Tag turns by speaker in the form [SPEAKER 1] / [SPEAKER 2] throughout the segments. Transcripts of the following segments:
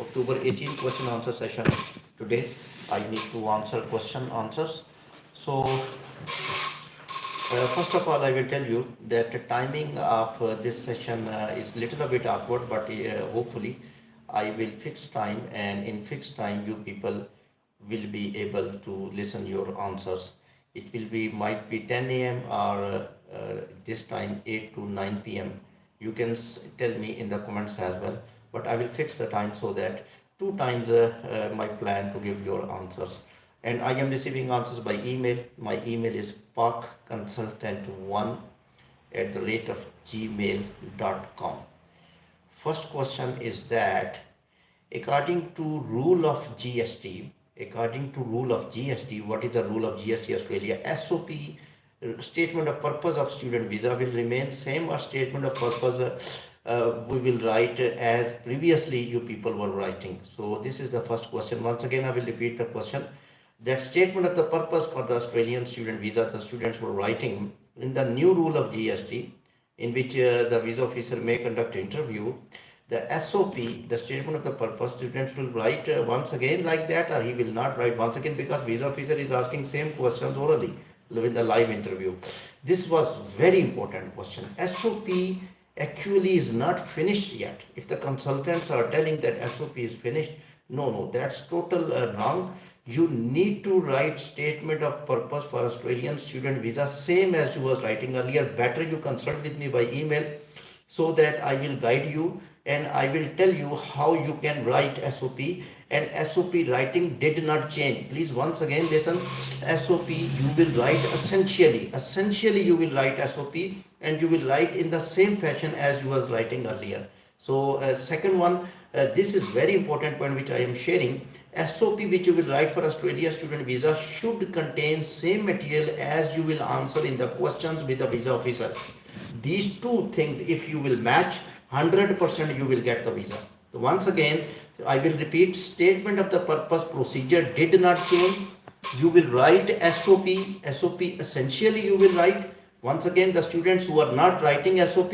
[SPEAKER 1] October 18 question answer session. Today I need to answer question answers. So first of all, I will tell you that the timing of this session is little a bit awkward, but hopefully I will fix time, and in fixed time you people will be able to listen your answers. It will be might be 10 a.m. or this time 8 to 9 p.m. You can tell me in the comments as well, but I will fix the time so that two times my plan to give your answers. And I am receiving answers by email. My email is pakconsultant1 at the rate of gmail.com. First question is that according to rule of GST, what is the rule of GST Australia? SOP, statement of purpose of student visa, will remain same, or statement of purpose we will write as previously you people were writing. So this is the first question. Once again I will repeat the question. That statement of the purpose for the Australian student visa the students were writing in the new rule of GST, in which the visa officer may conduct interview, the SOP, the statement of the purpose, students will write once again like that, or he will not write once again, because visa officer is asking same questions orally in the live interview. This was very important question. SOP actually is not finished yet. If the consultants are telling that SOP is finished, no, that's total wrong. You need to write statement of purpose for Australian student visa same as you was writing earlier. Better you consult with me by email, so that I will guide you and I will tell you how you can write SOP. And SOP writing did not change. Please once again listen. SOP you will write essentially you will write SOP, and you will write in the same fashion as you was writing earlier. So second one, this is very important point which I am sharing. SOP which you will write for Australia student visa should contain same material as you will answer in the questions with the visa officer. These two things, if you will match, 100% you will get the visa. So once again, I will repeat, statement of the purpose procedure did not change. You will write SOP essentially you will write. Once again, the students who are not writing SOP,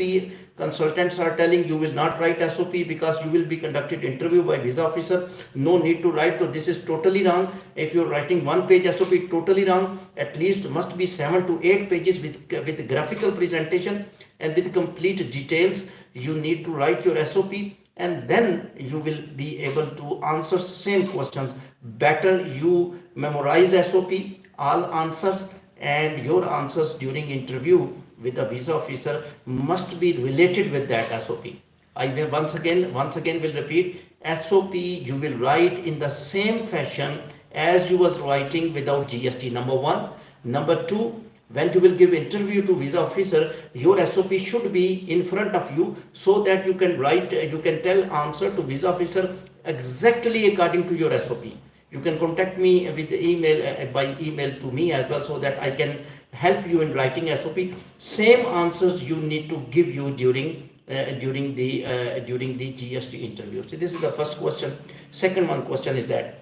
[SPEAKER 1] consultants are telling you will not write SOP because you will be conducted interview by visa officer. No need to write. So this is totally wrong. If you are writing one page SOP, totally wrong. At least must be 7 to 8 pages with graphical presentation and with complete details. You need to write your SOP, and then you will be able to answer same questions. Better you memorize SOP, all answers, and your answers during interview with the visa officer must be related with that SOP. I will once again will repeat, SOP you will write in the same fashion as you was writing without GST, number one. Number two, when you will give interview to visa officer, your SOP should be in front of you, so that you can write, you can tell answer to visa officer exactly according to your SOP. You can contact me with the email, by email to me as well, so that I can help you in writing SOP. Same answers you need to give you during the GST interview. So this is the first question. Second one question is that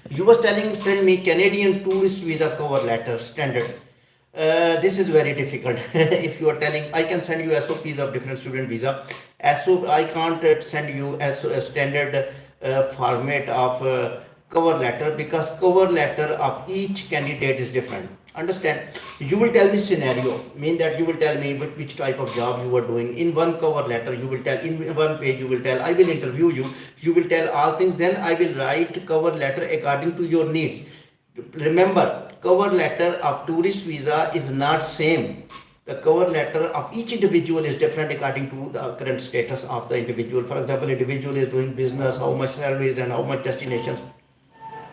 [SPEAKER 1] you was telling send me Canadian tourist visa cover letter standard. This is very difficult. If you are telling I can send you SOPs of different student visa, SOP I can't send you as a standard format of cover letter, because cover letter of each candidate is different. Understand? You will tell me scenario, mean that you will tell me which type of job you are doing. In one cover letter you will tell, in one page you will tell, I will interview you, you will tell all things, then I will write cover letter according to your needs. Remember, cover letter of tourist visa is not same. The cover letter of each individual is different according to the current status of the individual. For example, individual is doing business, how much salaries and how much destinations.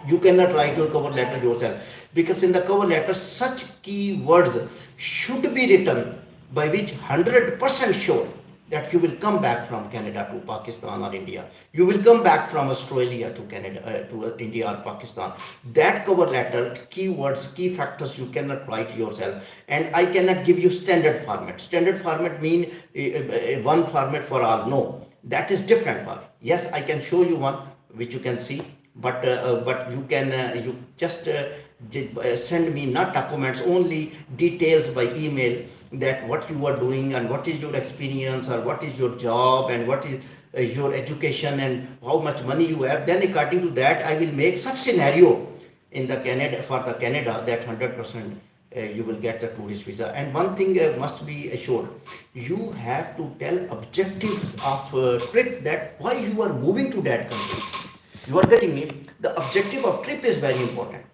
[SPEAKER 1] You cannot write your cover letter yourself, because in the cover letter such keywords should be written by which 100% sure that you will come back from Canada to Pakistan or India. You will come back from Australia to Canada to India or Pakistan. That cover letter, keywords, key factors you cannot write yourself, and I cannot give you standard format. Standard format mean one format for all. No, that is different one. Yes, I can show you one which you can see, but you can you just send me not documents, only details by email, that what you are doing and what is your experience or what is your job and what is your education and how much money you have, then according to that I will make such scenario in the Canada, for the Canada, that 100% you will get the tourist visa. And one thing must be assured, you have to tell objective of trip, that why you are moving to that country. You are getting me? The objective of trip is very important.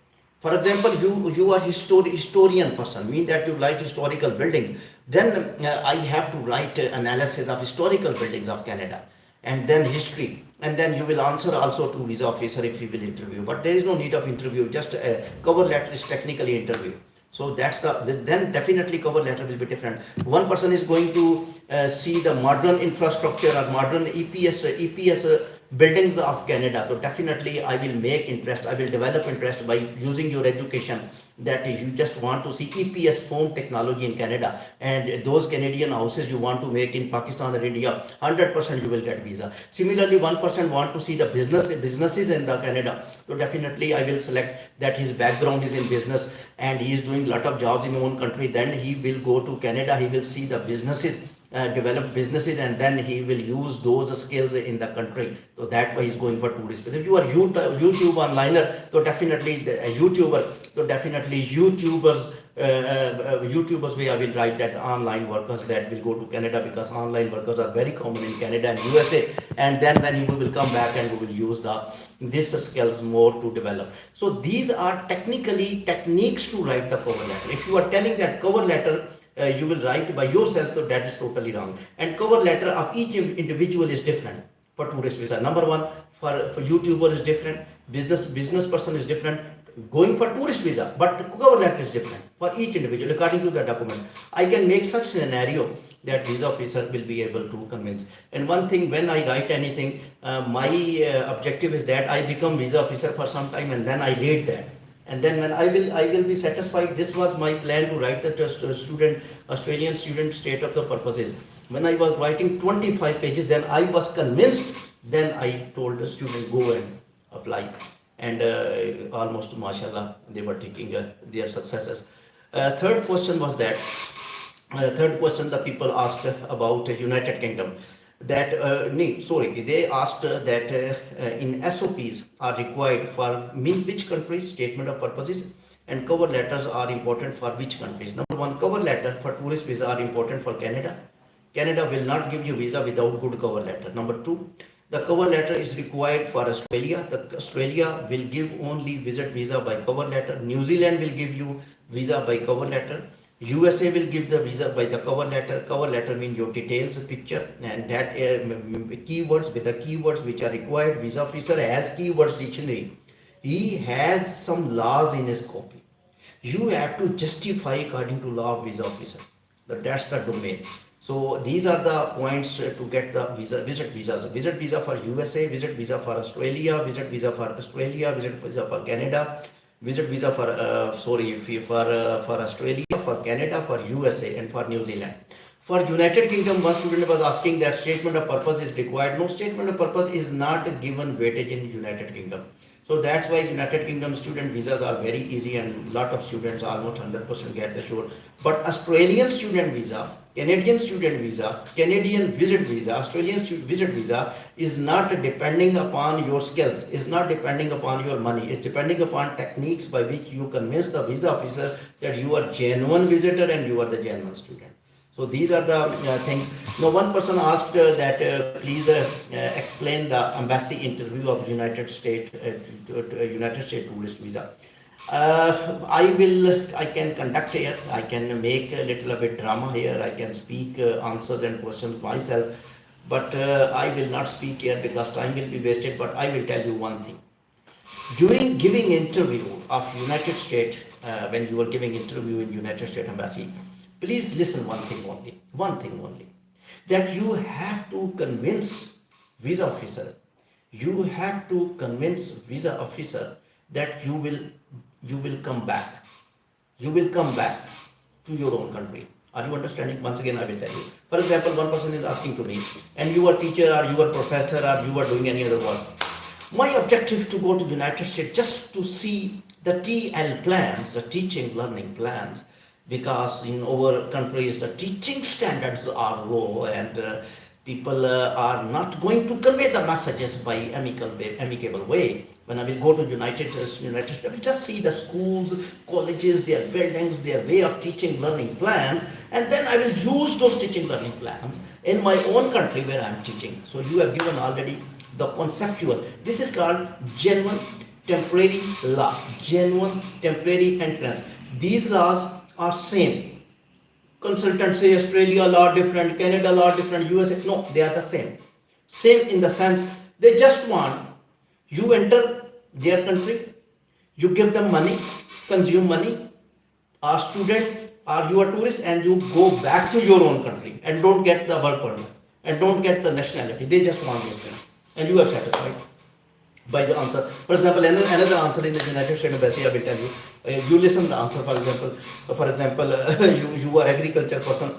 [SPEAKER 1] For example, you are historian person, mean that you like historical buildings. Then I have to write analysis of historical buildings of Canada, and then history, and then you will answer also to visa officer if he will interview. But there is no need of interview, just a cover letter is technically interview. So that's then definitely cover letter will be different. One person is going to see the modern infrastructure or modern EPS buildings of Canada. So definitely I will make interest, I will develop interest by using your education, that you just want to see EPS foam technology in Canada, and those Canadian houses you want to make in Pakistan or India, 100% you will get visa. Similarly, 1% want to see the businesses in the Canada. So definitely I will select that his background is in business and he is doing lot of jobs in his own country. Then he will go to Canada, he will see the businesses, develop businesses, and then he will use those skills in the country. So that's why he's going for tourist. If you are YouTube onliner, so definitely YouTubers way I will write that online workers that will go to Canada, because online workers are very common in Canada and USA. And then when you will come back and we will use these skills more to develop. So these are technically techniques to write the cover letter. If you are telling that cover letter you will write by yourself, so that is totally wrong. And cover letter of each individual is different for tourist visa. Number one, for YouTuber is different, business person is different, going for tourist visa, but cover letter is different for each individual according to the document. I can make such scenario that visa officer will be able to convince. And one thing, when I write anything, my objective is that I become visa officer for some time, and then I read that. And then when I will be satisfied. This was my plan to write the Australian student state of the purposes. When I was writing 25 pages, then I was convinced. Then I told the student, go and apply. And almost, mashallah, they were taking their successes. Third question was that, the people asked about United Kingdom. That they asked that in SOPs are required for which countries statement of purposes, and cover letters are important for which countries. Number one, cover letter for tourist visa are important for Canada. Canada will not give you visa without good cover letter. Number two, the cover letter is required for Australia. Australia will give only visit visa by cover letter. New Zealand will give you visa by cover letter. USA will give the visa by the cover letter. Cover letter means your details, picture, and that keywords, with the keywords which are required. Visa officer has keywords dictionary. He has some laws in his copy. You have to justify according to law of visa officer. But that's the domain. So these are the points to get the visit visas. Visit visa for USA, visit visa for Australia, visit visa for Australia, visit visa for Canada, visit visa for Australia, for Canada, for USA, and for New Zealand. For United Kingdom, one student was asking that statement of purpose is required. No, statement of purpose is not given weightage in United Kingdom. So that's why United Kingdom student visas are very easy, and lot of students, almost 100%, get the sure. But Australian student visa, Canadian student visa, Canadian visit visa, Australian visit visa is not depending upon your skills, is not depending upon your money, it's depending upon techniques by which you convince the visa officer that you are genuine visitor and you are the genuine student. So these are the things. Now one person asked that please explain the embassy interview of United States tourist visa. I can conduct here, I can make a little bit drama here, I can speak answers and questions myself, but I will not speak here because time will be wasted. But I will tell you one thing. During giving interview of United States, when you are giving interview in United States Embassy, please listen one thing only, that you have to convince visa officer, that you will come back to your own country. Are you understanding? Once again I will tell you. For example, one person is asking to me, and you are teacher or you are professor or you are doing any other work. My objective to go to United States just to see the TL plans, the teaching learning plans, because in our countries the teaching standards are low, and People are not going to convey the messages by amicable way. When I will go to United States, I will just see the schools, colleges, their buildings, their way of teaching, learning plans, and then I will use those teaching, learning plans in my own country where I am teaching. So you have given already the conceptual. This is called genuine temporary law, genuine temporary entrance. These laws are same. Consultants say Australia law different, Canada law different, USA. No, they are the same. Same in the sense they just want you enter their country, you give them money, consume money, are student, are you a tourist, and you go back to your own country and don't get the work permit and don't get the nationality. They just want these things, and you are satisfied by the answer. For example, another answer in the United States Embassy, I will tell you. You listen the answer. For example, you are agriculture person.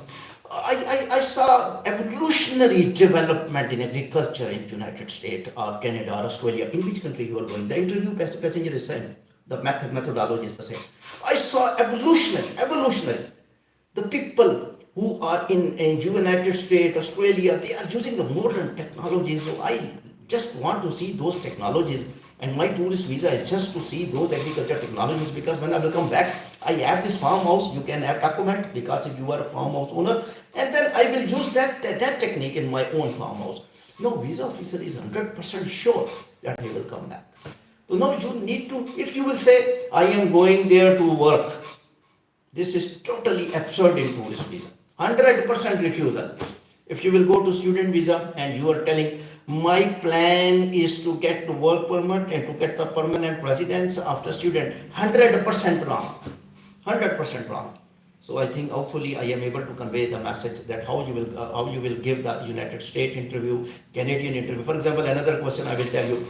[SPEAKER 1] I saw evolutionary development in agriculture in United States or Canada or Australia. In which country you are going? The interview passenger is same. The methodology is the same. I saw evolutionary. The people who are in United States, Australia, they are using the modern technologies. So I just want to see those technologies, and my tourist visa is just to see those agriculture technologies, because when I will come back, I have this farmhouse. You can have document because if you are a farmhouse owner, and then I will use that technique in my own farmhouse. No, visa officer is 100% sure that he will come back. So now you need to, if you will say, I am going there to work, this is totally absurd in tourist visa. 100% refusal. If you will go to student visa and you are telling, my plan is to get the work permit and to get the permanent residence after student, 100% wrong. 100% wrong. So I think hopefully I am able to convey the message that how you will give the United States interview, Canadian interview. For example, another question I will tell you.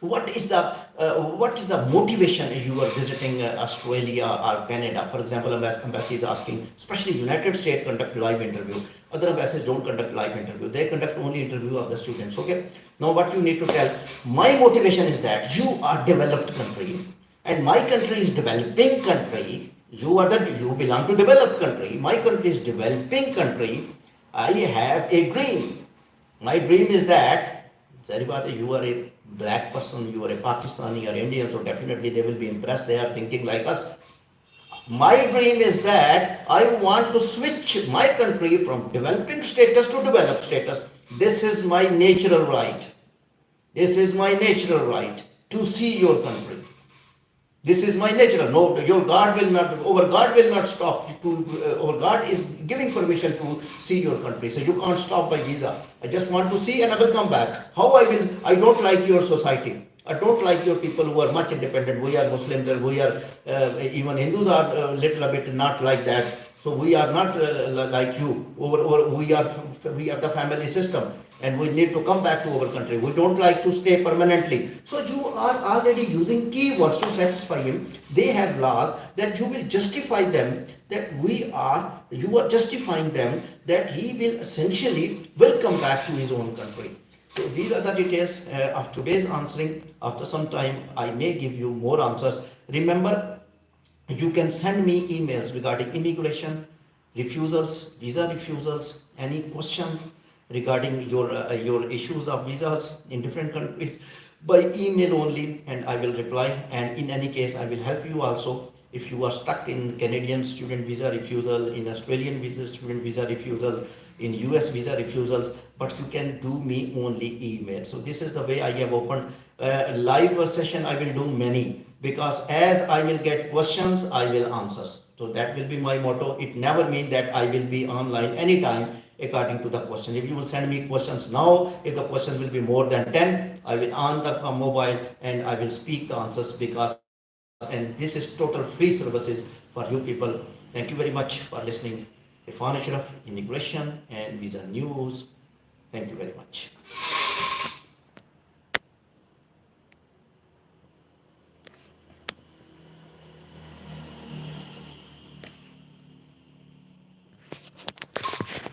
[SPEAKER 1] What is the motivation if you are visiting Australia or Canada? For example, embassy is asking, especially United States conduct live interview. Other embassies don't conduct live interview. They conduct only interview of the students. Okay. Now what you need to tell, my motivation is that you are developed country and my country is developing country. You belong to developed country. My country is developing country. I have a dream. My dream is that, Saripati, you are a black person, you are a Pakistani or Indian, so definitely they will be impressed. They are thinking like us. My dream is that I want to switch my country from developing status to developed status. This is my natural right. This is my natural right to see your country. This is my natural. No, your God will not. Our God will not stop. Our God is giving permission to see your country. So you can't stop by visa. I just want to see and I will come back. How I will? I don't like your society. I don't like your people who are much independent. We are Muslims and we are even Hindus are a little bit not like that. So we are not like you. We have the family system and we need to come back to our country. We don't like to stay permanently. So you are already using keywords to satisfy him. They have laws that you will justify them, that you are justifying them that he will essentially will come back to his own country. So these are the details of today's answering. After some time, I may give you more answers. Remember, you can send me emails regarding immigration, refusals, visa refusals, any questions regarding your issues of visas in different countries by email only, and I will reply. And in any case, I will help you also if you are stuck in Canadian student visa refusal, in Australian student visa refusal, in US visa refusals, but you can do me only email. So this is the way I have opened live session. I will do many, because as I will get questions, I will answer. So that will be my motto. It never means that I will be online anytime according to the question. If you will send me questions now, if the questions will be more than 10, I will on the mobile and I will speak the answers, and this is total free services for you people. Thank you very much for listening. Irfan Ashraf, Immigration and Visa News. Thank you very much.